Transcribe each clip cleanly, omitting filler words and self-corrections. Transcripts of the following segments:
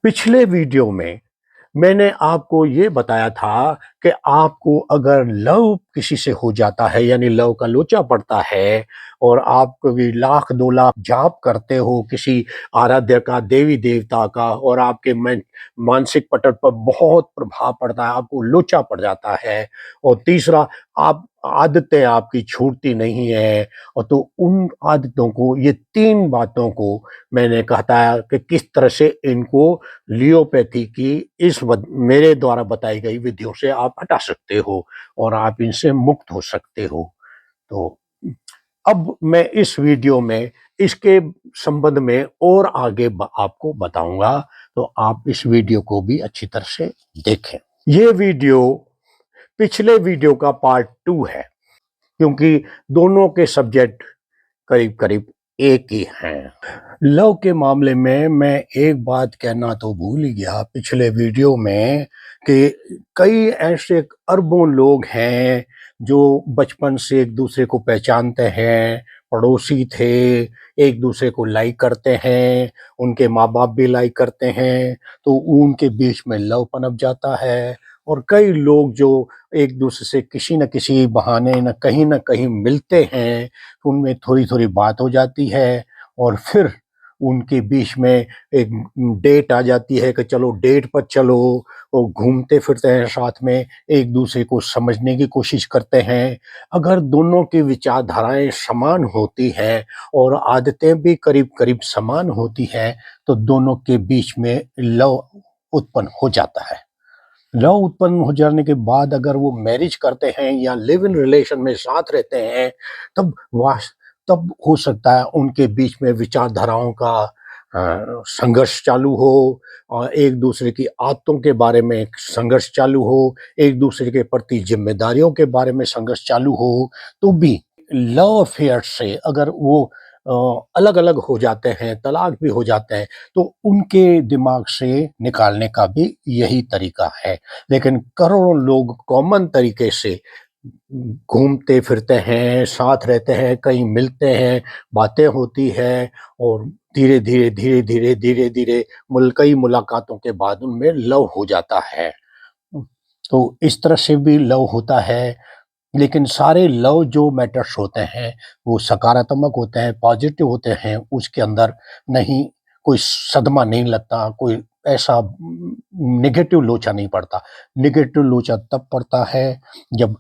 पिछले वीडियो में मैंने आपको ये बताया था कि आपको अगर लव किसी से हो जाता है यानी लव का लोचा पड़ता है और आप कभी लाख 2 लाख जाप करते हो किसी आराध्य का, देवी देवता का और आपके मानसिक पटल पर बहुत प्रभाव पड़ता है, आपको लोचा पड़ जाता है। और तीसरा, आप आदतें आपकी छूटती नहीं है। और तो उन आदतों को, ये 3 बातों को मैंने कहता कि किस तरह से इनको लियोपैथी की मेरे द्वारा बताई गई विधियों से आप हटा सकते हो और आप इनसे मुक्त हो सकते हो। तो अब मैं इस वीडियो में इसके संबंध में और आगे आपको बताऊंगा, तो आप इस वीडियो को भी अच्छी तरह से देखें। ये वीडियो पिछले वीडियो का पार्ट 2 है, क्योंकि दोनों के सब्जेक्ट करीब करीब एक ही हैं। लव के मामले में मैं एक बात कहना तो भूल ही गया पिछले वीडियो में कि कई ऐसे अरबों लोग हैं जो बचपन से एक दूसरे को पहचानते हैं, पड़ोसी थे, एक दूसरे को लाइक करते हैं, उनके माँ बाप भी लाइक करते हैं, तो उनके बीच में लव पनप जाता है। और कई लोग जो एक दूसरे से किसी न किसी बहाने न कहीं मिलते हैं, उनमें थोड़ी थोड़ी बात हो जाती है और फिर उनके बीच में एक डेट आ जाती है कि चलो डेट पर चलो, और घूमते फिरते हैं साथ में, एक दूसरे को समझने की कोशिश करते हैं। अगर दोनों की विचारधाराएं समान होती हैं और आदतें भी करीब करीब समान होती हैं, तो दोनों के बीच में लव उत्पन्न हो जाता है। लव उत्पन्न हो जाने के बाद अगर वो मैरिज करते हैं या लिव इन रिलेशन में साथ रहते हैं, तब तब हो सकता है उनके बीच में विचारधाराओं का संघर्ष चालू हो और एक दूसरे की आदतों के बारे में संघर्ष चालू हो, एक दूसरे के प्रति जिम्मेदारियों के बारे में संघर्ष चालू हो। तो भी लव अफेयर से अगर वो अलग अलग हो जाते हैं, तलाक भी हो जाते हैं, तो उनके दिमाग से निकालने का भी यही तरीका है। लेकिन करोड़ों लोग कॉमन तरीके से घूमते फिरते हैं, साथ रहते हैं, कहीं मिलते हैं, बातें होती है और धीरे धीरे धीरे धीरे धीरे धीरे कई मुलाकातों के बाद उनमें लव हो जाता है। तो इस तरह से भी लव होता है। लेकिन सारे लव जो मैटर्स होते हैं वो सकारात्मक होते हैं, पॉजिटिव होते हैं, उसके अंदर नहीं कोई सदमा नहीं लगता, कोई ऐसा नेगेटिव लोचा नहीं पड़ता। नेगेटिव लोचा तब पड़ता है जब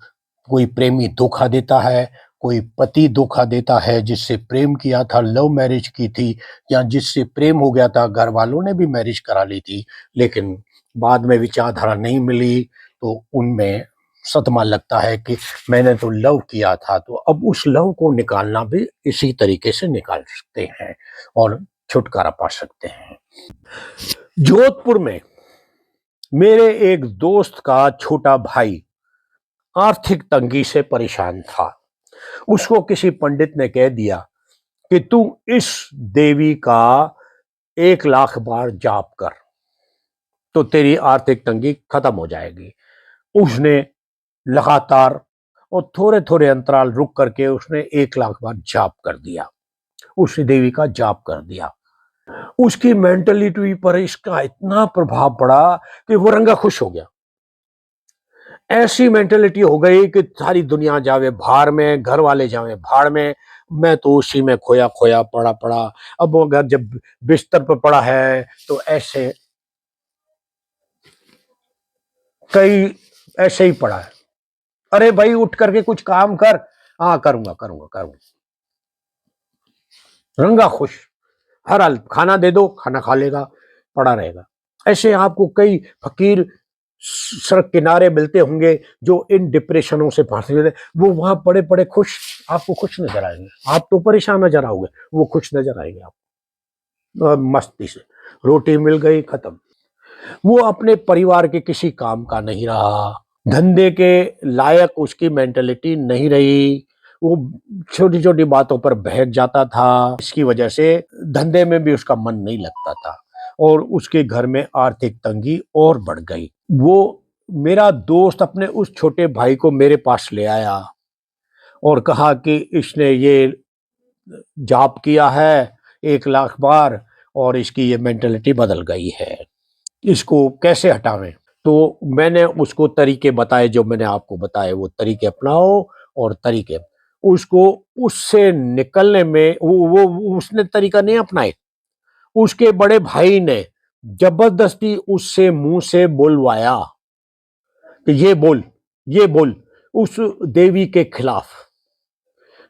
कोई प्रेमी धोखा देता है, कोई पति धोखा देता है जिससे प्रेम किया था, लव मैरिज की थी, या जिससे प्रेम हो गया था, घर वालों ने भी मैरिज करा ली थी, लेकिन बाद में विचारधारा नहीं मिली, तो उनमें सदमा लगता है कि मैंने तो लव किया था। तो अब उस लव को निकालना भी इसी तरीके से निकाल सकते हैं और छुटकारा पा सकते हैं। जोधपुर में मेरे एक दोस्त का छोटा भाई आर्थिक तंगी से परेशान था। उसको किसी पंडित ने कह दिया कि तू इस देवी का 1 लाख बार जाप कर, तो तेरी आर्थिक तंगी खत्म हो जाएगी। उसने लगातार और थोड़े थोड़े अंतराल रुक करके उसने 1 लाख बार जाप कर दिया, उस देवी का जाप कर दिया। उसकी मेंटलिटी पर इसका इतना प्रभाव पड़ा कि वो रंगा खुश हो गया। ऐसी मेंटलिटी हो गई कि सारी दुनिया जावे भाड़ में, घर वाले जावे भाड़ में, मैं तो उसी में खोया खोया पड़ा पड़ा। अब वो अगर जब बिस्तर पर पड़ा है तो ऐसे कई ऐसे ही पड़ा है, अरे भाई उठ करके कुछ काम कर। हाँ करूंगा करूंगा करूंगा, रंगा खुश। हर हाल खाना दे दो, खाना खा लेगा, पड़ा रहेगा। ऐसे आपको कई फकीर सड़क किनारे मिलते होंगे जो इन डिप्रेशनों से फंसे हुए, वो वहां पड़े पड़े खुश, आपको खुश नजर आएंगे। आप तो परेशान नजर आओगे, वो खुश नजर आएंगे आपको। मस्ती से रोटी मिल गई, खत्म। वो अपने परिवार के किसी काम का नहीं रहा, धंधे के लायक उसकी मेंटेलिटी नहीं रही। वो छोटी छोटी बातों पर बहक जाता था, इसकी वजह से धंधे में भी उसका मन नहीं लगता था और उसके घर में आर्थिक तंगी और बढ़ गई। वो मेरा दोस्त अपने उस छोटे भाई को मेरे पास ले आया और कहा कि इसने ये जाप किया है 1 लाख बार और इसकी ये मेंटेलिटी बदल गई है। इसको कैसे हटावें? तो मैंने उसको तरीके बताए, जो मैंने आपको बताए वो तरीके अपनाओ और तरीके उसको उससे निकलने में वो उसने तरीका नहीं अपनाए। उसके बड़े भाई ने ज़बरदस्ती उससे मुँह से बुलवाया कि ये बोल उस देवी के खिलाफ।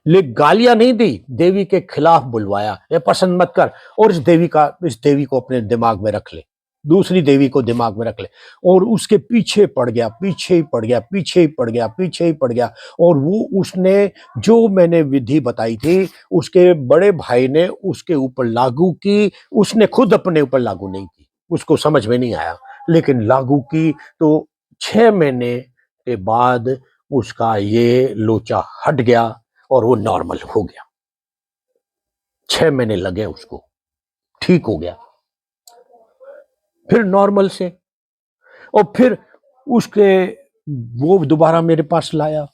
ले गालियाँ नहीं दी, देवी के खिलाफ बुलवाया, ये पसंद मत कर और इस देवी को अपने दिमाग में रख ले, दूसरी देवी को दिमाग में रख ले। और उसके पीछे पड़ गया, पीछे ही पड़ गया, पीछे ही पड़ गया, पीछे ही पड़ गया। और वो उसने जो मैंने विधि बताई थी, उसके बड़े भाई ने उसके ऊपर लागू की, उसने खुद अपने ऊपर लागू नहीं की, उसको समझ में नहीं आया, लेकिन लागू की तो 6 महीने के बाद उसका ये लोचा हट गया और वो नॉर्मल हो गया। 6 महीने लगे उसको, ठीक हो गया। फिर नॉर्मल से और फिर उसके वो दोबारा मेरे पास लाया,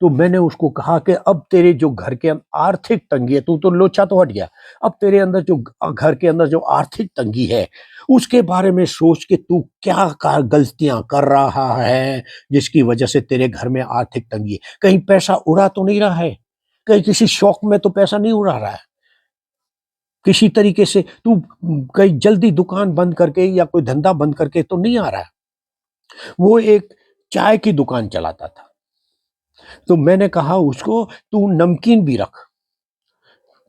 तो मैंने उसको कहा कि अब तेरे जो घर के आर्थिक तंगी है, तू तो लोचा तो हट गया, अब तेरे अंदर जो घर के अंदर जो आर्थिक तंगी है, उसके बारे में सोच के तू क्या गलतियां कर रहा है, जिसकी वजह से तेरे घर में आर्थिक तंगी है। कहीं पैसा उड़ा तो नहीं रहा है, कहीं किसी शौक में तो पैसा नहीं उड़ा रहा है, किसी तरीके से तू कहीं जल्दी दुकान बंद करके या कोई धंधा बंद करके तो नहीं आ रहा है। वो एक चाय की दुकान चलाता था, तो मैंने कहा उसको तू नमकीन भी रख,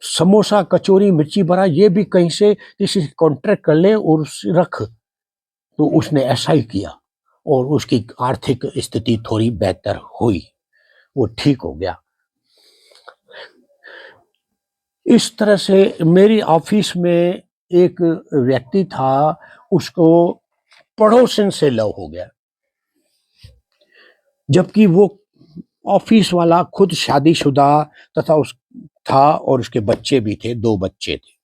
समोसा कचौरी मिर्ची बड़ा ये भी कहीं से किसी से कॉन्ट्रैक्ट कर ले और रख। तो उसने ऐसा ही किया और उसकी आर्थिक स्थिति थोड़ी बेहतर हुई, वो ठीक हो गया। इस तरह से मेरी ऑफिस में एक व्यक्ति था, उसको पड़ोसन से लव हो गया, जबकि वो ऑफिस वाला खुद शादीशुदा तथा उस था और उसके बच्चे भी थे, 2 बच्चे थे।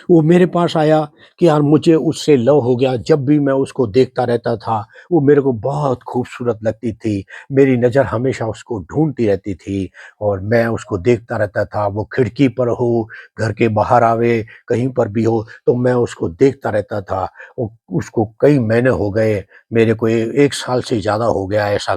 वो मेरे पास आया कि यार मुझे उससे लव हो गया, जब भी मैं उसको देखता रहता था, वो मेरे को बहुत खूबसूरत लगती थी, मेरी नज़र हमेशा उसको ढूँढती रहती थी और मैं उसको देखता रहता था। वो खिड़की पर हो, घर के बाहर आवे, कहीं पर भी हो, तो मैं उसको देखता रहता था। वो उसको कई महीने हो गए, मेरे को 1 साल से ज़्यादा हो गया ऐसा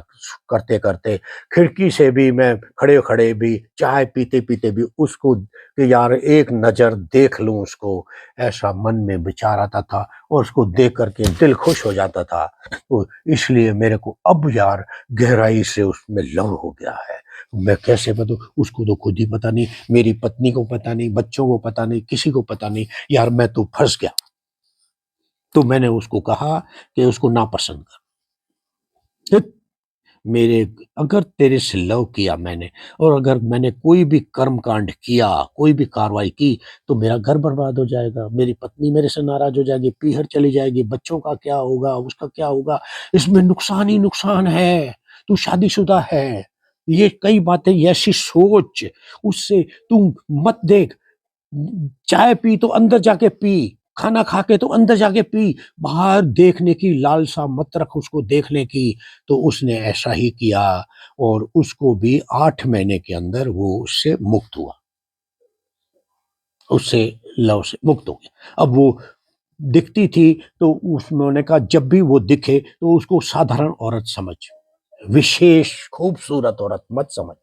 करते-करते। खिड़की से भी मैं खड़े-खड़े भी, चाय पीते-पीते भी उसको कि यार एक नज़र देख लूँ उसको, ऐसा मन में विचार आता था और उसको देख कर के दिल खुश हो जाता था। तो इसलिए मेरे को अब यार गहराई से उसमें लव हो गया है। मैं कैसे बताऊँ? उसको तो खुद ही पता नहीं, मेरी पत्नी को पता नहीं, बच्चों को पता नहीं, किसी को पता नहीं, यार मैं तो फँस गया। तो मैंने उसको कहा कि उसको नापसंद कर। मेरे अगर तेरे से लव किया मैंने और अगर मैंने कोई भी कर्म कांड किया, कोई भी कार्रवाई की, तो मेरा घर बर्बाद हो जाएगा, मेरी पत्नी मेरे से नाराज़ हो जाएगी, पीहर चली जाएगी, बच्चों का क्या होगा, उसका क्या होगा? इसमें नुकसान ही नुकसान है। तू शादीशुदा है। ये कई बातें ऐसी सोच, उससे तू मत देख। चाय पी तो अंदर जाके पी, खाना खा के तो अंदर जाके पी, बाहर देखने की लालसा मत रख उसको देखने की। तो उसने ऐसा ही किया और उसको भी 8 महीने के अंदर वो उससे मुक्त हुआ, उससे लव से मुक्त हो गया। अब वो दिखती थी तो उन्होंने कहा जब भी वो दिखे तो उसको साधारण औरत समझ, विशेष खूबसूरत औरत मत समझ।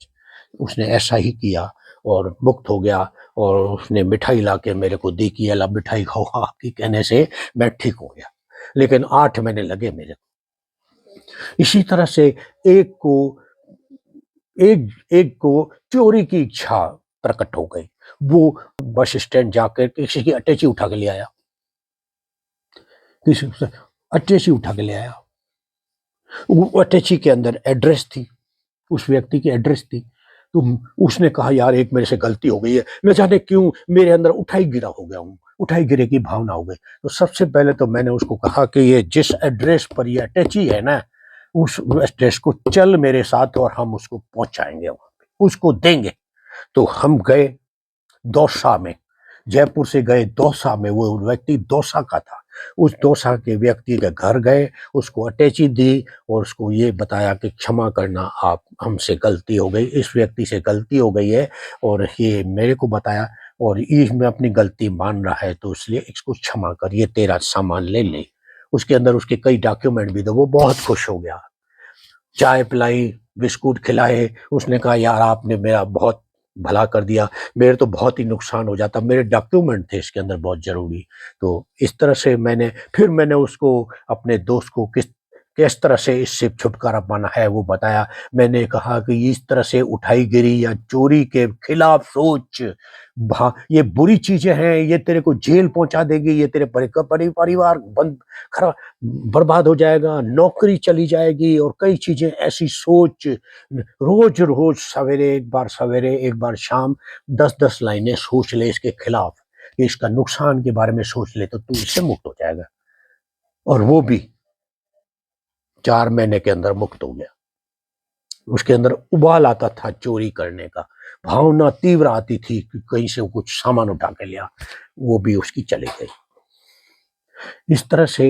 उसने ऐसा ही किया और मुक्त हो गया और उसने मिठाई लाके मेरे को दी कि, "एला मिठाई खाओ।" आपके कहने से मैं ठीक हो गया। लेकिन 8 महीने लगे मेरे को। इसी तरह से एक को एक एक को चोरी की इच्छा प्रकट हो गई। वो बस स्टैंड जाकर किसी की अटैची उठा के ले आया। किसी से अटैची उठा के ले आया। वो अटैची के अंदर एड्रेस थी, उस व्यक्ति की एड्रेस थी। तो उसने कहा यार एक मेरे से गलती हो गई है, न जाने क्यों मेरे अंदर उठाई गिरा हो गया हूँ, उठाई गिरे की भावना हो गई। तो सबसे पहले तो मैंने उसको कहा कि ये जिस एड्रेस पर ये अटैची है ना, उस एड्रेस को चल मेरे साथ और हम उसको पहुँचाएँगे वहाँ पे, उसको देंगे। तो हम गए दौसा में, जयपुर से गए दौसा में, वो व्यक्ति दौसा का था। उस दौसा के व्यक्ति के घर गए, उसको अटैची दी और उसको ये बताया कि क्षमा करना आप हमसे गलती हो गई, इस व्यक्ति से गलती हो गई है और ये मेरे को बताया और ये मैं अपनी गलती मान रहा है तो इसलिए इसको क्षमा कर, ये तेरा सामान ले ले। उसके अंदर उसके कई डॉक्यूमेंट भी थे। वो बहुत खुश हो गया, चाय पिलाई, बिस्कुट खिलाए। उसने कहा यार आपने मेरा बहुत भला कर दिया, मेरे तो बहुत ही नुकसान हो जाता, मेरे डॉक्यूमेंट थे इसके अंदर बहुत ज़रूरी। तो इस तरह से मैंने उसको, अपने दोस्त को किस किस तरह से इससे छुटकारा पाना है वो बताया। मैंने कहा कि इस तरह से उठाई-गिरी या चोरी के खिलाफ सोच, ये बुरी चीज़ें हैं, ये तेरे को जेल पहुँचा देगी, ये तेरे परिवार बंद खरा बर्बाद हो जाएगा, नौकरी चली जाएगी और कई चीज़ें ऐसी सोच। रोज़-रोज़ सवेरे एक बार शाम 10-10 लाइनें सोच ले इसके खिलाफ, कि इसका नुकसान के बारे में सोच ले तो तू इससे मुक्त हो जाएगा। और वो भी 4 महीने के अंदर मुक्त हो गया। उसके अंदर उबाल आता था चोरी करने का, भावना तीव्र आती थी कि कहीं से वो कुछ सामान उठा के लिया, वो भी उसकी चली गई। इस तरह से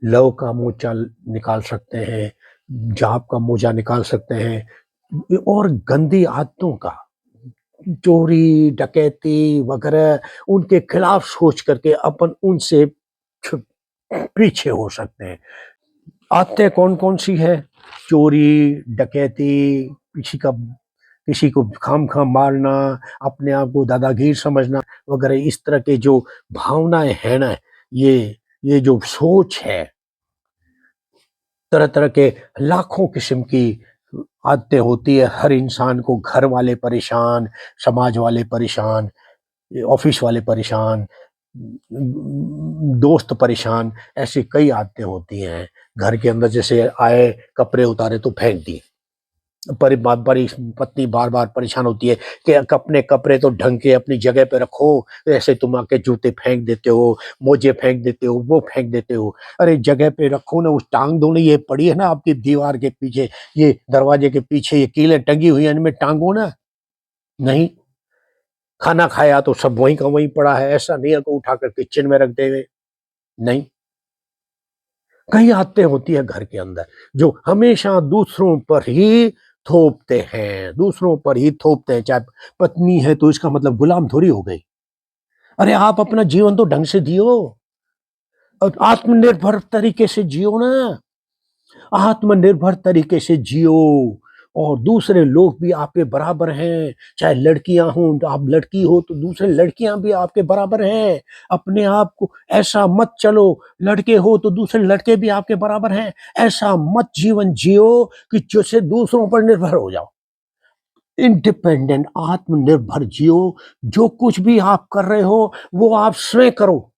लव का मोर्चा निकाल सकते हैं, जाप का मोजा निकाल सकते हैं, और गंदी आदतों का, चोरी, डकैती वगैरह, उनके खिलाफ सोच करके अपन उनसे छु पीछे हो सकते हैं। आदतें कौन-कौन सी हैं? चोरी, डकैती, किसी को खामखा मारना, अपने आप को दादागीर समझना वगैरह, इस तरह के जो भावनाएँ हैं ना, ये जो सोच है, तरह-तरह के लाखों किस्म की आदतें होती है। हर इंसान को घर वाले परेशान, समाज वाले परेशान, ऑफिस वाले परेशान, दोस्त परेशान, ऐसी कई आदतें होती हैं। घर के अंदर जैसे आए, कपड़े उतारे तो फेंक दिए। पत्नी बार-बार परेशान होती है कि अपने कपड़े तो ढंग के अपनी जगह पे रखो, ऐसे तुम आके जूते फेंक देते हो, मोजे फेंक देते हो, वो फेंक देते हो। अरे जगह पे रखो ना, उस टांग दो ना, ये पड़ी है ना आपकी दीवार के पीछे, ये दरवाजे के पीछे ये कीलें टंगी हुई हैं, इनमें टांगो ना। नहीं, खाना खाया तो सब वहीं का वहीं पड़ा है, ऐसा नहीं है कि उठाकर किचन में रख देंगे, नहीं। कई आदतें होती है घर के अंदर, जो हमेशा दूसरों पर ही थोपते हैं, दूसरों पर ही थोपते हैं। चाहे पत्नी है तो इसका मतलब गुलाम थोड़ी हो गई। अरे आप अपना जीवन तो ढंग से जियो और आत्मनिर्भर तरीके से जियो ना, आत्मनिर्भर तरीके से जियो। और दूसरे लोग भी आपके बराबर हैं, चाहे लड़कियां हों तो आप लड़की हो तो दूसरे लड़कियां भी आपके बराबर हैं। अपने आप को ऐसा मत चलो, लड़के हो तो दूसरे लड़के भी आपके बराबर हैं, ऐसा मत जीवन जियो कि जैसे दूसरों पर निर्भर हो जाओ। इंडिपेंडेंट, आत्मनिर्भर जियो। जो कुछ भी आप कर रहे हो वो आप स्वयं करो,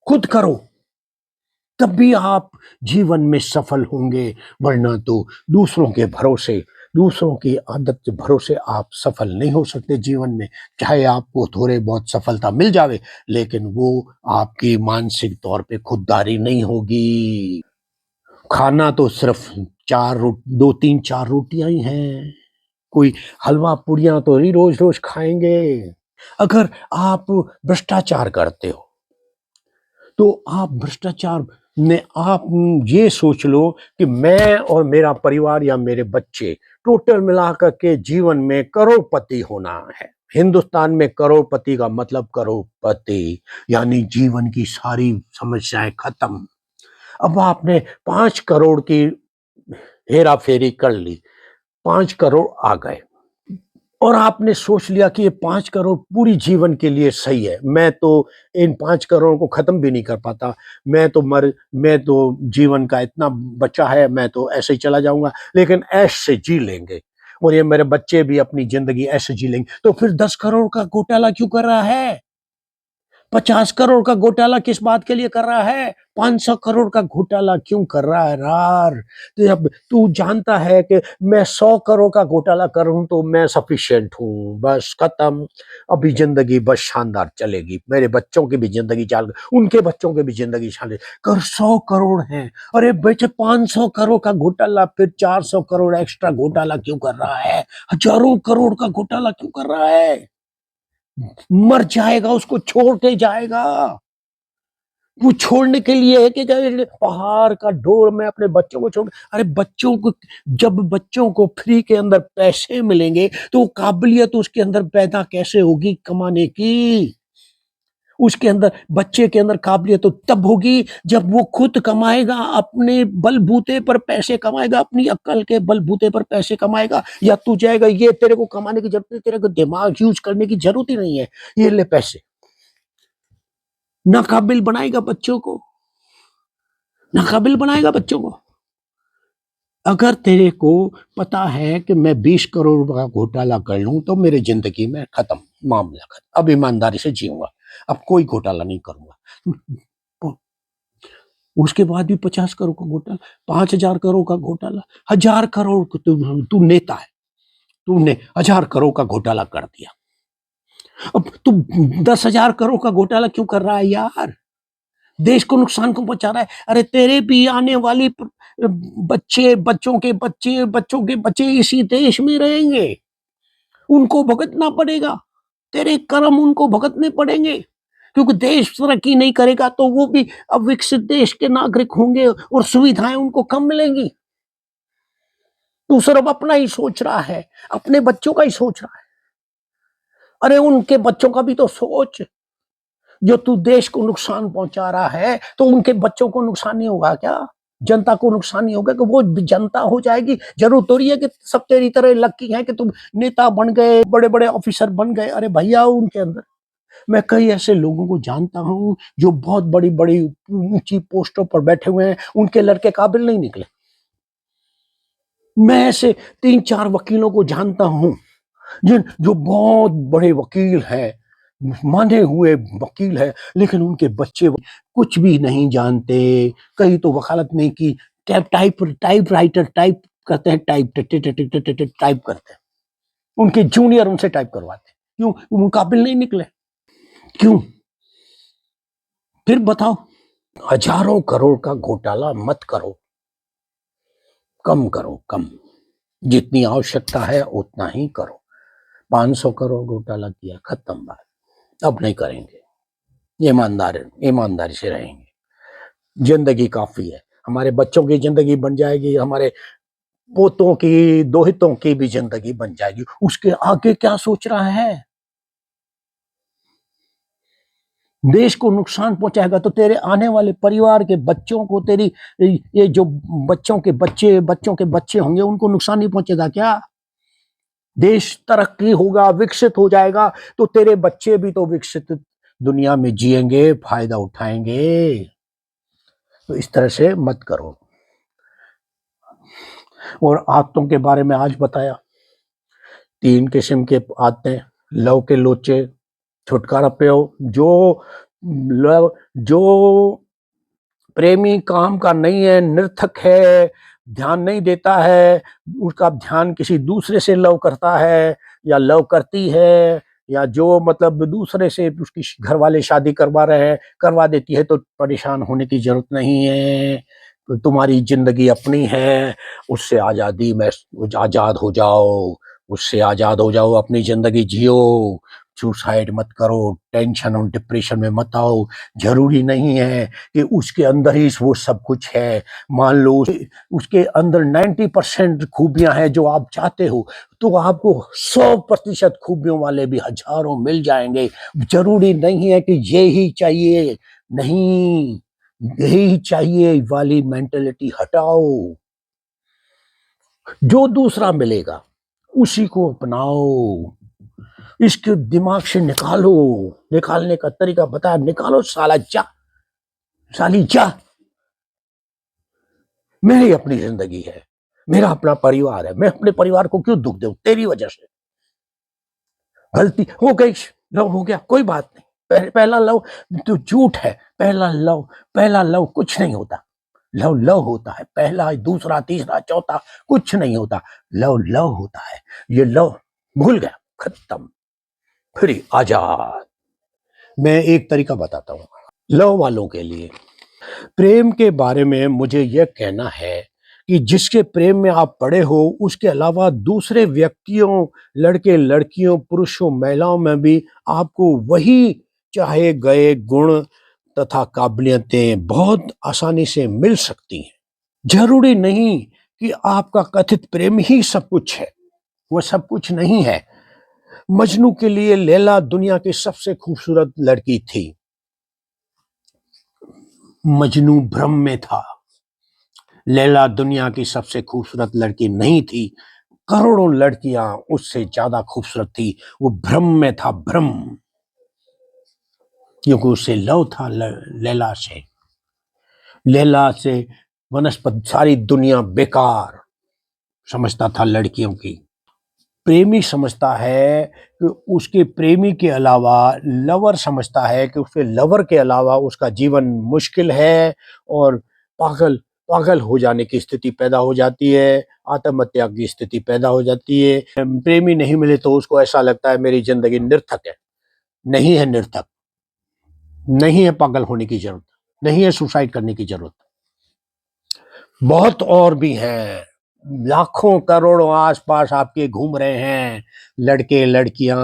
खुद करो, तभी आप जीवन में सफल होंगे। वरना तो दूसरों के भरोसे, दूसरों की आदत के भरोसे आप सफल नहीं हो सकते जीवन में। चाहे आपको थोड़े बहुत सफलता मिल जावे, लेकिन वो आपकी मानसिक तौर पे खुददारी नहीं होगी। खाना तो सिर्फ 2 3 4 रोटियां ही हैं, कोई हलवा पूड़ियां तो नहीं रोज रोज खाएंगे। अगर आप भ्रष्टाचार करते हो तो आप भ्रष्टाचार में आप ये सोच लो कि मैं और मेरा परिवार या मेरे बच्चे टोटल मिलाकर के जीवन में करोड़पति होना है। हिंदुस्तान में करोड़पति का मतलब करोड़पति, यानी जीवन की सारी समस्याएं खत्म। अब आपने 5 करोड़ की हेरा फेरी कर ली, 5 करोड़ आ गए और आपने सोच लिया कि ये 5 करोड़ पूरी जीवन के लिए सही है। मैं तो इन 5 करोड़ को खत्म भी नहीं कर पाता। मैं तो जीवन का इतना बचा है, मैं तो ऐसे ही चला जाऊँगा, लेकिन ऐश से जी लेंगे और ये मेरे बच्चे भी अपनी ज़िंदगी ऐसे जी लेंगे। तो फिर 10 करोड़ का घोटाला क्यों कर रहा है? 50 करोड़ का घोटाला किस बात के लिए कर रहा है? 500 करोड़ का घोटाला क्यों कर रहा है यार? तो अब तू जानता है कि मैं 100 करोड़ का घोटाला करूँ तो मैं सफिशिएंट हूँ, बस खत्म। अभी ज़िंदगी बस शानदार चलेगी, मेरे बच्चों की भी ज़िंदगी उनके बच्चों की भी ज़िंदगी कर 100 करोड़ हैं। अरे बेटे 500 करोड़ का घोटाला, फिर 400 करोड़ एक्स्ट्रा घोटाला क्यों कर रहा है? हज़ारों करोड़ का घोटाला क्यों कर रहा है? मर जाएगा, उसको छोड़ के जाएगा। वो छोड़ने के लिए है कि पहाड़ का डोर मैं अपने बच्चों को छोड़, अरे बच्चों को, जब बच्चों को फ्री के अंदर पैसे मिलेंगे तो काबिलियत उसके अंदर पैदा कैसे होगी कमाने की? उसके अंदर बच्चे के अंदर काबिलियत तो तब होगी जब वो खुद कमाएगा, अपने बलबूते पर पैसे कमाएगा, अपनी अक्ल के बलबूते पर पैसे कमाएगा। या तू जाएगा, ये तेरे को कमाने की जरूरत नहीं, तेरे को दिमाग यूज करने की जरूरत ही नहीं है, ये ले पैसे। नाकाबिल बनाएगा बच्चों को, नाकाबिल बनाएगा बच्चों को। अगर तेरे को पता है कि मैं 20 करोड़ का घोटाला कर लूं तो मेरी जिंदगी में खत्म, मामला खत्म, अब ईमानदारी से जीऊंगा, अब कोई घोटाला नहीं करूंगा। उसके बाद भी 50 करोड़ का घोटाला, 5,000 करोड़ का घोटाला, 1,000 करोड़ तू नेता है, तूने 1,000 करोड़ का घोटाला कर दिया। अब तू 10,000 करोड़ का घोटाला क्यों कर रहा है यार? देश को नुकसान क्यों पहुंचा रहा है? अरे तेरे भी आने वाली बच्चे, बच्चों के बच्चे, बच्चों के बच्चे इसी देश में रहेंगे, उनको भुगतना पड़ेगा, तेरे कर्म उनको भुगतने पड़ेंगे, क्योंकि देश तरक्की नहीं करेगा तो वो भी अविकसित देश के नागरिक होंगे और सुविधाएं उनको कम मिलेंगी। तू सिर्फ अपना ही सोच रहा है, अपने बच्चों का ही सोच रहा है। अरे उनके बच्चों का भी तो सोच। जो तू देश को नुकसान पहुंचा रहा है तो उनके बच्चों को नुकसान नहीं होगा क्या? जनता को नुकसान नहीं होगा कि वो जनता हो जाएगी? जरूर तो है कि सब तेरी तरह लकी है कि तुम नेता बन गए, बड़े बड़े ऑफिसर बन गए। अरे भैया, उनके अंदर मैं कई ऐसे लोगों को जानता हूं जो बहुत बड़ी बड़ी ऊंची पोस्टों पर बैठे हुए हैं, उनके लड़के काबिल नहीं निकले। मैं ऐसे 3-4 वकीलों को जानता हूं जो बहुत बड़े वकील हैं, माने हुए वकील है, लेकिन उनके बच्चे कुछ भी नहीं जानते, कहीं तो वकालत नहीं की, टाइप राइटर टाइप करते हैं, टाइप करते हैं, उनके जूनियर उनसे टाइप करवाते हैं। क्यों? वो काबिल नहीं निकले। क्यों? फिर बताओ। हजारों करोड़ का घोटाला मत करो, कम करो, कम, जितनी आवश्यकता है उतना ही करो। 500 करोड़ घोटाला किया, खत्म बात, अब नहीं करेंगे, ईमानदारी से रहेंगे, जिंदगी काफी है, हमारे बच्चों की जिंदगी बन जाएगी, हमारे पोतों की, दोहितों की भी जिंदगी बन जाएगी, उसके आगे क्या सोच रहा है? देश को नुकसान पहुंचाएगा तो तेरे आने वाले परिवार के बच्चों को, तेरी ये जो बच्चों के बच्चे होंगे, उनको नुकसान नहीं पहुंचेगा क्या? देश तरक्की होगा, विकसित हो जाएगा तो तेरे बच्चे भी तो विकसित दुनिया में जिएंगे, फायदा उठाएंगे। तो इस तरह से मत करो। और आदतों के बारे में आज बताया, 3 किस्म के आदतें, लव के लोचे, छुटकारा पाओ। जो प्रेमी काम का नहीं है, निर्थक है, ध्यान नहीं देता है, उसका ध्यान किसी दूसरे से लव करता है या लव करती है, या जो मतलब दूसरे से उसकी घर वाले शादी करवा रहे हैं, करवा देती है, तो परेशान होने की जरूरत नहीं है। तो तुम्हारी जिंदगी अपनी है, उससे आजादी में आजाद हो जाओ, उससे आजाद हो जाओ, अपनी जिंदगी जियो, सुसाइड मत करो, टेंशन और डिप्रेशन में मत आओ। जरूरी नहीं है कि उसके अंदर ही वो सब कुछ है। मान लो उसके अंदर 90% खूबियां हैं जो आप चाहते हो, तो आपको 100% खूबियों वाले भी हजारों मिल जाएंगे। जरूरी नहीं है कि ये ही चाहिए, नहीं, यही चाहिए वाली मेंटेलिटी हटाओ। जो दूसरा मिलेगा उसी को अपनाओ, इसके दिमाग से निकालो। निकालने का तरीका बता, निकालो साला, जा साली जा। मेरी अपनी जिंदगी है, मेरा अपना परिवार है, मैं अपने परिवार को क्यों दुख दूं तेरी वजह से? गलती हो गई, लव हो गया, कोई बात नहीं। पहला लव तो झूठ है, पहला लव कुछ नहीं होता। लव लव होता है, पहला, दूसरा, तीसरा, चौथा कुछ नहीं होता। लव लव होता है। ये लव भूल गया, खत्म, फिर आजाद। मैं एक तरीका बताता हूँ लव वालों के लिए। प्रेम के बारे में मुझे यह कहना है कि जिसके प्रेम में आप पड़े हो, उसके अलावा दूसरे व्यक्तियों, लड़के लड़कियों, पुरुषों महिलाओं में भी आपको वही चाहे गए गुण तथा काबिलियतें बहुत आसानी से मिल सकती हैं। जरूरी नहीं कि आपका कथित प्रेम ही सब कुछ है, वो सब कुछ नहीं है। मजनू के लिए लैला दुनिया की सबसे खूबसूरत लड़की थी, मजनू भ्रम में था। लैला दुनिया की सबसे खूबसूरत लड़की नहीं थी, करोड़ों लड़कियां उससे ज्यादा खूबसूरत थी। वो भ्रम में था, भ्रम, क्योंकि उससे लव था लैला से। लैला से वनस्पति सारी दुनिया बेकार समझता था लड़कियों की। प्रेमी समझता है कि उसके प्रेमी के अलावा, लवर समझता है कि उसके लवर के अलावा उसका जीवन मुश्किल है, और पागल पागल हो जाने की स्थिति पैदा हो जाती है, आत्महत्या की स्थिति पैदा हो जाती है। प्रेमी नहीं मिले तो उसको ऐसा लगता है मेरी जिंदगी निर्थक है। नहीं है निर्थक, नहीं है पागल होने की जरूरत, नहीं है सुसाइड करने की जरूरत। बहुत और भी हैं, लाखों करोड़ों आसपास आपके घूम रहे हैं, लड़के लड़कियां,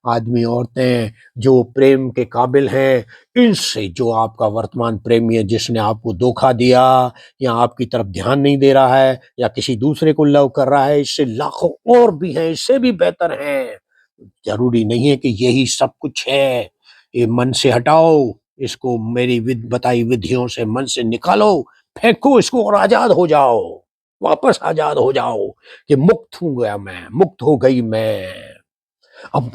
आदमी औरतें, जो प्रेम के काबिल हैं। इनसे, जो आपका वर्तमान प्रेमी है, जिसने आपको धोखा दिया, या आपकी तरफ ध्यान नहीं दे रहा है, या किसी दूसरे को लव कर रहा है, इससे लाखों और भी हैं, इससे भी बेहतर हैं। जरूरी नहीं है कि यही सब कुछ है। ये मन से हटाओ, इसको मेरी बताई विधियों से मन से निकालो, फेंको इसको और आजाद हो जाओ। वापस आजाद हो जाओ कि मुक्त हो गया मैं, मुक्त हो गई मैं। अब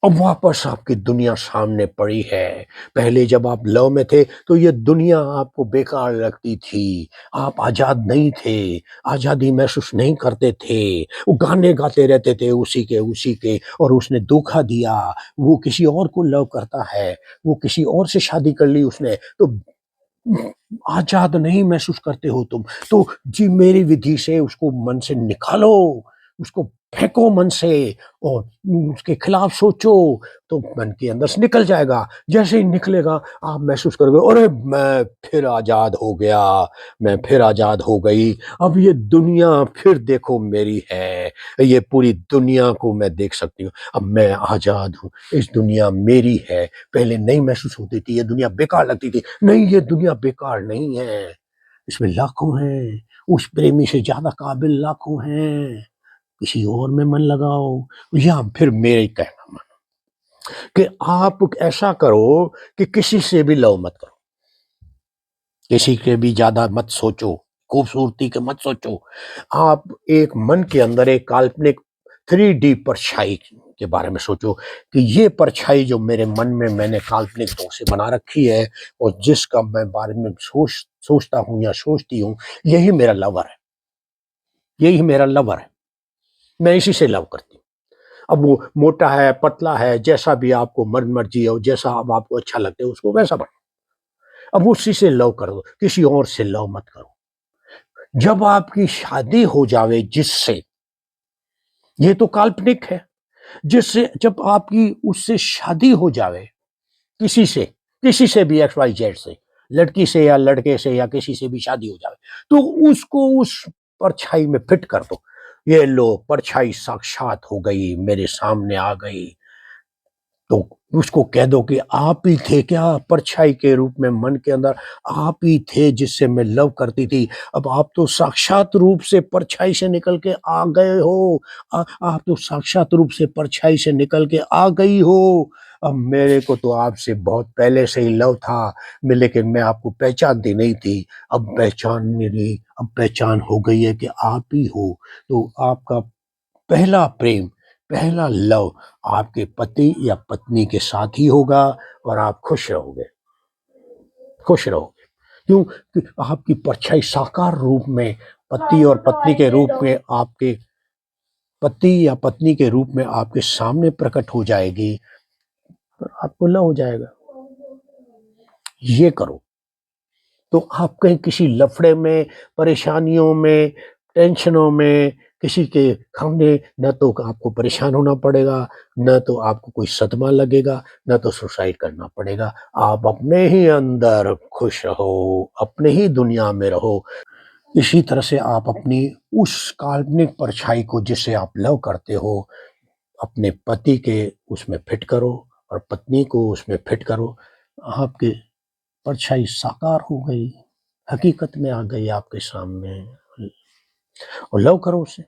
अब वापस आपकी दुनिया सामने पड़ी है। पहले जब आप लव में थे तो ये दुनिया आपको बेकार लगती थी, आप आजाद नहीं थे, आजादी महसूस नहीं करते थे। वो गाने गाते रहते थे उसी के, और उसने धोखा दिया। वो किसी और को लव करता है, वो किसी और से शादी कर ली उसने, तो आजाद नहीं महसूस करते हो तुम। तो जी मेरी विधि से उसको मन से निकालो, उसको फेंको मन से, और उसके खिलाफ सोचो, तो मन के अंदर से निकल जाएगा। जैसे ही निकलेगा आप महसूस करोगे, अरे मैं फिर आजाद हो गया, मैं फिर आजाद हो गई। अब ये दुनिया फिर देखो मेरी है, ये पूरी दुनिया को मैं देख सकती हूँ। अब मैं आजाद हूँ, इस दुनिया मेरी है। पहले नहीं महसूस होती थी, ये दुनिया बेकार लगती थी। नहीं, ये दुनिया बेकार नहीं है, इसमें लाखों हैं, उस प्रेमी से ज्यादा काबिल लाखों हैं। किसी और में मन लगाओ, या फिर मेरे कहना मानो कि आप ऐसा करो कि किसी से भी लव मत करो, किसी के भी ज्यादा मत सोचो, खूबसूरती के मत सोचो। आप एक मन के अंदर एक काल्पनिक 3D परछाई के बारे में सोचो कि ये परछाई जो मेरे मन में मैंने काल्पनिक तौर से बना रखी है, और जिसका मैं बारे में सोचता हूँ या सोचती हूँ, यही मेरा लवर है, यही मेरा लवर है, मैं इसी से लव करती हूँ। अब वो मोटा है, पतला है, जैसा भी आपको मन मर्जी हो, जैसा अब आपको अच्छा लगता है उसको वैसा बनो। अब उसी से लव कर दो, किसी और से लव मत करो। जब आपकी शादी हो जावे जिससे, ये तो काल्पनिक है, जिससे जब आपकी उससे शादी हो जावे, किसी से भी, एक्स वाई जेड से, लड़की से या लड़के से या किसी से भी शादी हो जावे, तो उसको उस परछाई में फिट कर दो। ये लो, परछाई साक्षात हो गई, मेरे सामने आ गई। तो उसको कह दो कि आप ही थे क्या, परछाई के रूप में मन के अंदर आप ही थे जिससे मैं लव करती थी। अब आप तो साक्षात रूप से परछाई से निकल के आ गए हो। आप तो साक्षात रूप से परछाई से निकल के आ गई हो। अब मेरे को तो आपसे बहुत पहले से ही लव था, मैं, लेकिन मैं आपको पहचानती नहीं थी। अब पहचान नहीं, अब पहचान हो गई है कि आप ही हो। तो आपका पहला प्रेम, पहला लव आपके पति या पत्नी के साथ ही होगा, और आप खुश रहोगे, खुश रहोगे। क्यों? कि आपकी परछाई साकार रूप में, पति और पत्नी के रूप में, आपके पति या पत्नी के रूप में आपके सामने प्रकट हो जाएगी, और आपको लव हो जाएगा। ये करो तो आप कहीं किसी लफड़े में, परेशानियों में, टेंशनों में, किसी के सामने न तो आपको परेशान होना पड़ेगा, न तो आपको कोई सदमा लगेगा, न तो सुसाइड करना पड़ेगा। आप अपने ही अंदर खुश रहो, अपने ही दुनिया में रहो। इसी तरह से आप अपनी उस काल्पनिक परछाई को, जिसे आप लव करते हो, अपने पति के उसमें फिट करो, और पत्नी को उसमें फिट करो। आपकी परछाई साकार हो गई, हकीकत में आ गई आपके सामने, और लव करो उसे।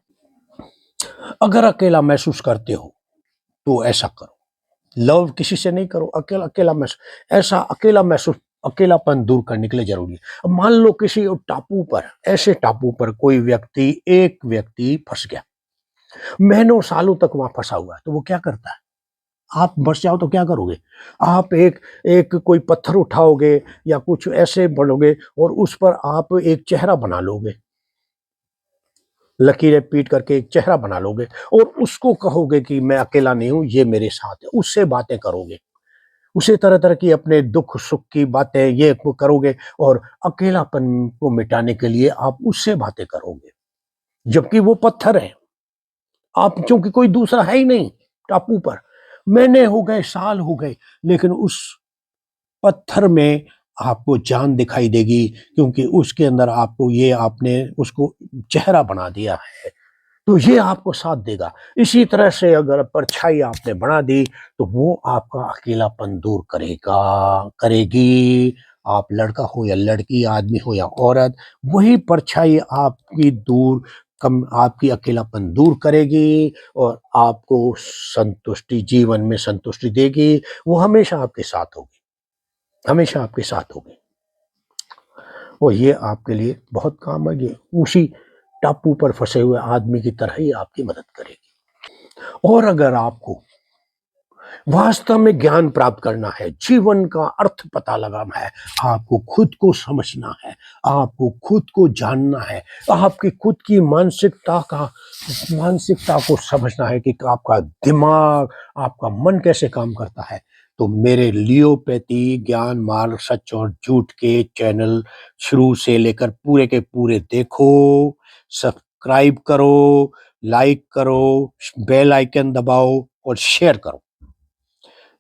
अगर अकेला महसूस करते हो तो ऐसा करो, लव किसी से नहीं करो, अकेला अकेला महसूस, ऐसा अकेला महसूस अकेलापन दूर करने के लिए ज़रूरी है। अब मान लो किसी टापू पर, ऐसे टापू पर कोई व्यक्ति, एक व्यक्ति फँस गया, महीनों सालों तक वहाँ फँसा हुआ है, तो वो क्या करता है? आप फँस जाओ तो क्या करोगे? आप एक एक कोई पत्थर उठाओगे या कुछ ऐसे बनोगे और उस पर आप एक चेहरा बना लोगे। लकीरें पीट करके एक चेहरा बना लोगे और उसको कहोगे कि मैं अकेला नहीं हूँ, ये मेरे साथ है, उससे बातें करोगे। उसे तरह-तरह की अपने दुःख-सुख की बातें ये वो करोगे और अकेलापन को मिटाने के लिए आप उससे बातें करोगे। जबकि वो पत्थर है, आप क्योंकि कोई दूसरा है ही नहीं टापू पर। महीने हो गए, साल हो गए, लेकिन उस पत्थर में आपको जान दिखाई देगी क्योंकि उसके अंदर आपको ये आपने उसको चेहरा बना दिया है। तो ये आपको साथ देगा। इसी तरह से अगर परछाई आपने बना दी, तो वो आपका अकेलापन दूर करेगा, करेगी। आप लड़का हो या लड़की, आदमी हो या औरत, वही परछाई आपकी दूर कम आपकी अकेलापन दूर करेगी और आपको संतुष्टि जीवन में संतुष्टि देगी। वो हमेशा आपके साथ होगी, हमेशा आपके साथ होगी। और ये आपके लिए बहुत काम आएगी। उसी टापू पर फँसे हुए आदमी की तरह ही आपकी मदद करेगी। और अगर आपको वास्तव में ज्ञान प्राप्त करना है, जीवन का अर्थ पता लगाना है, आपको खुद को समझना है, आपको खुद को जानना है, आपकी खुद की मानसिकता को समझना है कि आपका दिमाग, आपका मन कैसे काम करता है। तो मेरे लियोपैथी ज्ञान मार्ग सच और झूठ के चैनल शुरू से लेकर पूरे के पूरे देखो, सब्सक्राइब करो, लाइक करो, बेल आइकन दबाओ और शेयर करो।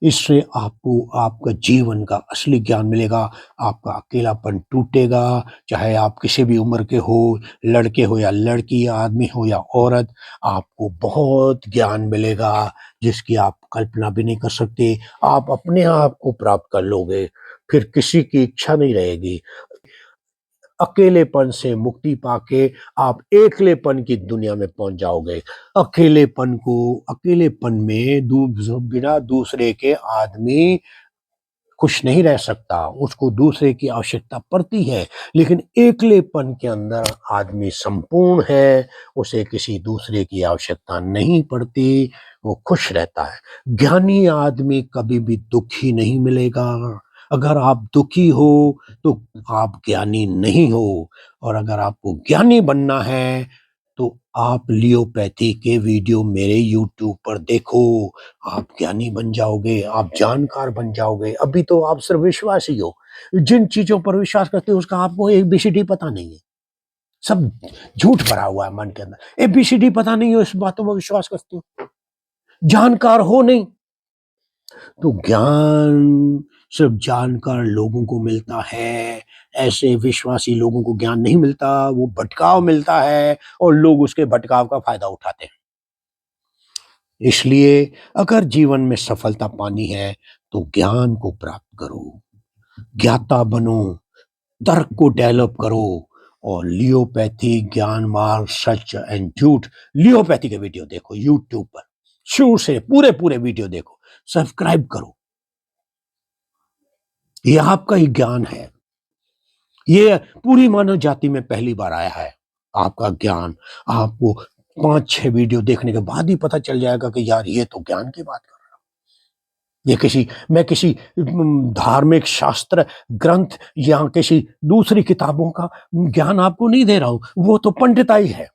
इससे आपको आपका जीवन का असली ज्ञान मिलेगा, आपका अकेलापन टूटेगा, चाहे आप किसी भी उम्र के हो, लड़के हो या लड़की, आदमी हो या औरत, आपको बहुत ज्ञान मिलेगा, जिसकी आप कल्पना भी नहीं कर सकते। आप अपने आप को प्राप्त कर लोगे, फिर किसी की इच्छा नहीं रहेगी। अकेलेपन से मुक्ति पाके आप एकलेपन की दुनिया में पहुँच जाओगे। अकेलेपन में बिना दूसरे के आदमी खुश नहीं रह सकता, उसको दूसरे की आवश्यकता पड़ती है, लेकिन एकलेपन के अंदर आदमी संपूर्ण है, उसे किसी दूसरे की आवश्यकता नहीं पड़ती, वो खुश रहता है। ज्ञानी आदमी कभी भी दुखी नहीं मिलेगा। अगर आप दुखी हो, तो आप ज्ञानी नहीं हो और अगर आपको ज्ञानी बनना है, तो आप लियोपैथी के वीडियो मेरे यूट्यूब पर देखो। आप ज्ञानी बन जाओगे, आप जानकार बन जाओगे। अभी तो आप सिर्फ विश्वासी हो। जिन चीज़ों पर विश्वास करते हो उसका आपको एबीसीडी पता नहीं है। सब झूठ भरा हुआ है मन के अंदर। एबीसीडी पता नहीं हो, इस बातों में विश्वास करते हो। जानकार हो नहीं, तो ज्ञान सिर्फ जानकार लोगों को मिलता है। ऐसे विश्वासी लोगों को ज्ञान नहीं मिलता, वो भटकाव मिलता है और लोग उसके भटकाव का फ़ायदा उठाते हैं। इसलिए अगर जीवन में सफलता पानी है तो ज्ञान को प्राप्त करो, ज्ञाता बनो, तर्क को डेवलप करो और लियोपैथी ज्ञान मार्ग सच एंड झूठ लियोपैथी के वीडियो देखो यूट्यूब पर, शुरू से पूरे पूरे वीडियो देखो, सब्सक्राइब करो। ये आपका ही ज्ञान है, ये पूरी मानव जाति में पहली बार आया है। आपका ज्ञान आपको 5-6 वीडियो देखने के बाद ही पता चल जाएगा कि यार ये तो ज्ञान की बात कर, ये मैं किसी धार्मिक शास्त्र ग्रंथ या किसी दूसरी किताबों का ज्ञान आपको नहीं दे रहा हूं। वो तो पंडिताई है।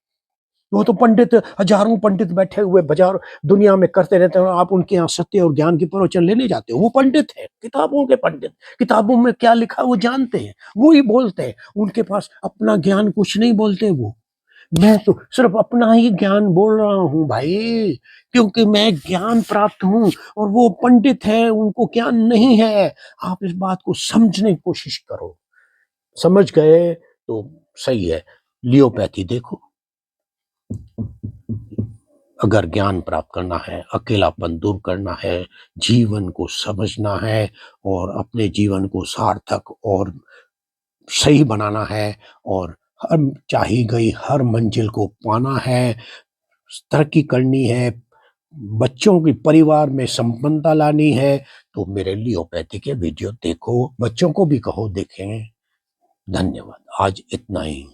वो तो पंडित, हजारों पंडित बैठे हुए बाजार दुनिया में करते रहते हैं और आप उनके यहाँ सत्य और ज्ञान की प्रवचन लेने जाते हो। वो पंडित है, किताबों के पंडित। किताबों में क्या लिखा है वो जानते हैं, वो ही बोलते हैं। उनके पास अपना ज्ञान कुछ नहीं बोलते वो। मैं तो सिर्फ अपना ही ज्ञान बोल रहा हूँ भाई, क्योंकि मैं ज्ञान प्राप्त हूँ और वो पंडित है, उनको ज्ञान नहीं है। आप इस बात को समझने की कोशिश करो। समझ गए तो सही है। लियोपैथी देखो। अगर ज्ञान प्राप्त करना है, अकेलापन दूर करना है, जीवन को समझना है और अपने जीवन को सार्थक और सही बनाना है और हर चाही गई हर मंजिल को पाना है, तरक्की करनी है, बच्चों की परिवार में संपन्नता लानी है, तो मेरे लियोपैथी के वीडियो देखो, बच्चों को भी कहो देखें। धन्यवाद। आज इतना ही।